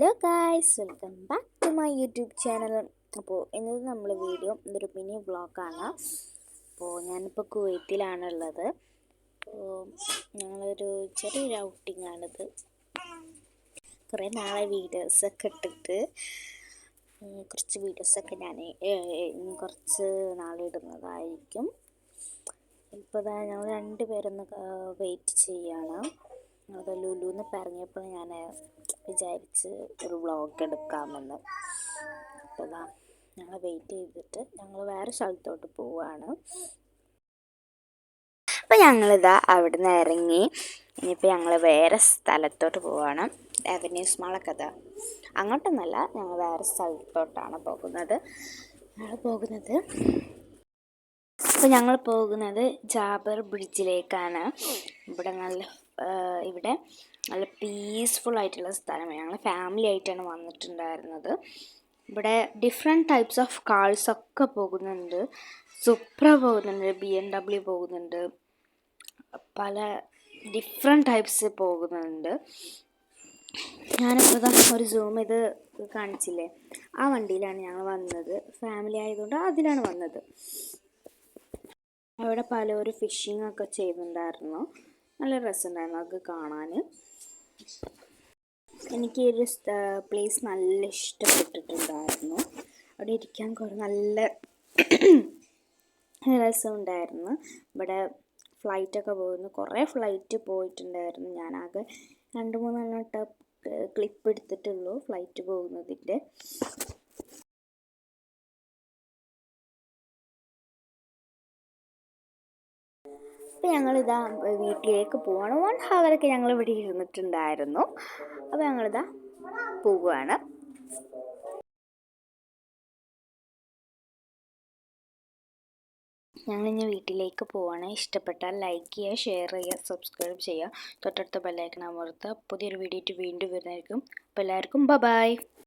Hello guys, welcome back to my YouTube channel. അപ്പോൾ ഇന്നത്തെ നമ്മൾ വീഡിയോ ഇതൊരു മിനി വ്ളോഗാണ്. അപ്പോൾ ഞാനിപ്പോൾ കുവൈറ്റിലാണുള്ളത്. അപ്പോൾ ഞങ്ങളൊരു ചെറിയൊരു ഔട്ടിങ്ങാണിത്. കുറേ നാളെ വീഡിയോസൊക്കെ ഇട്ടിട്ട് കുറച്ച് വീഡിയോസൊക്കെ ഞാൻ കുറച്ച് നാളിടുന്നതായിരിക്കും. ഇപ്പോൾ ഞങ്ങൾ രണ്ടുപേരൊന്ന് വെയിറ്റ് ചെയ്യാണ്. അത് ലുലുന്ന് പറഞ്ഞപ്പോൾ ഞാൻ വിചാരിച്ച് ഒരു വ്ളോഗ് എടുക്കാമെന്ന്. അപ്പോൾ ഞങ്ങൾ വെയിറ്റ് ചെയ്തിട്ട് ഞങ്ങൾ വേറെ സ്ഥലത്തോട്ട് പോവുകയാണ്. അപ്പോൾ ഞങ്ങളിതാ അവിടെ നിന്ന് ഇറങ്ങി. ഇനിയിപ്പോൾ ഞങ്ങൾ വേറെ സ്ഥലത്തോട്ട് പോവുകയാണ്. അവന്യൂസ് മാളൊക്കെ അതാ അങ്ങോട്ടൊന്നല്ല, ഞങ്ങൾ വേറെ സ്ഥലത്തോട്ടാണ് പോകുന്നത്. അപ്പോൾ ഞങ്ങൾ പോകുന്നത് ജാബർ ബ്രിഡ്ജിലേക്കാണ്. ഇവിടെ നല്ല പീസ്ഫുൾ ആയിട്ടുള്ള സ്ഥലമാണ്. ഞങ്ങൾ ഫാമിലി ആയിട്ടാണ് വന്നിട്ടുണ്ടായിരുന്നത്. ഇവിടെ ഡിഫറെൻറ്റ് ടൈപ്സ് ഓഫ് കാഴ്സൊക്കെ പോകുന്നുണ്ട്. സുപ്ര പോകുന്നുണ്ട്, BMW പോകുന്നുണ്ട്, പല ഡിഫറെൻറ്റ് ടൈപ്സ് പോകുന്നുണ്ട്. ഞാനിപ്പോൾ ഒരു സൂം ഇത് കാണിച്ചില്ലേ, ആ വണ്ടിയിലാണ് ഞങ്ങൾ വന്നത്. ഫാമിലി ആയതുകൊണ്ട് അതിലാണ് വന്നത്. അവിടെ പലരും ഫിഷിംഗ് ഒക്കെ ചെയ്യുന്നുണ്ടായിരുന്നു. നല്ല രസമുണ്ടായിരുന്നു അതൊക്കെ കാണാൻ. എനിക്ക് ഈ ഒരു പ്ലേസ് നല്ല ഇഷ്ടപ്പെട്ടിട്ടുണ്ടായിരുന്നു. അവിടെ ഇരിക്കാൻ നല്ല രസമുണ്ടായിരുന്നു. ഇവിടെ ഫ്ലൈറ്റൊക്കെ പോകുന്നു, കുറേ ഫ്ലൈറ്റ് പോയിട്ടുണ്ടായിരുന്നു. ഞാനാകെ 2-3 ക്ലിപ്പ് എടുത്തിട്ടുള്ളൂ ഫ്ലൈറ്റ് പോകുന്നതിൻ്റെ. അപ്പോൾ ഞങ്ങളിതാ വീട്ടിലേക്ക് പോവാണ്. 1 ഹവറൊക്കെ ഞങ്ങൾ ഇവിടെ ഇരുന്നിട്ടുണ്ടായിരുന്നു. അപ്പോൾ ഞങ്ങളിതാ പോവുകയാണ്. ഞങ്ങളിനി വീട്ടിലേക്ക് പോവാണ്. ഇഷ്ടപ്പെട്ടാൽ ലൈക്ക് ചെയ്യുക, ഷെയർ ചെയ്യുക, സബ്സ്ക്രൈബ് ചെയ്യുക, തൊട്ടടുത്ത ബെല്ലൈക്കൺ അമർത്തുക. പുതിയൊരു വീഡിയോ വീണ്ടും വരുന്നതായിരിക്കും. അപ്പോൾ എല്ലാവർക്കും ബൈ.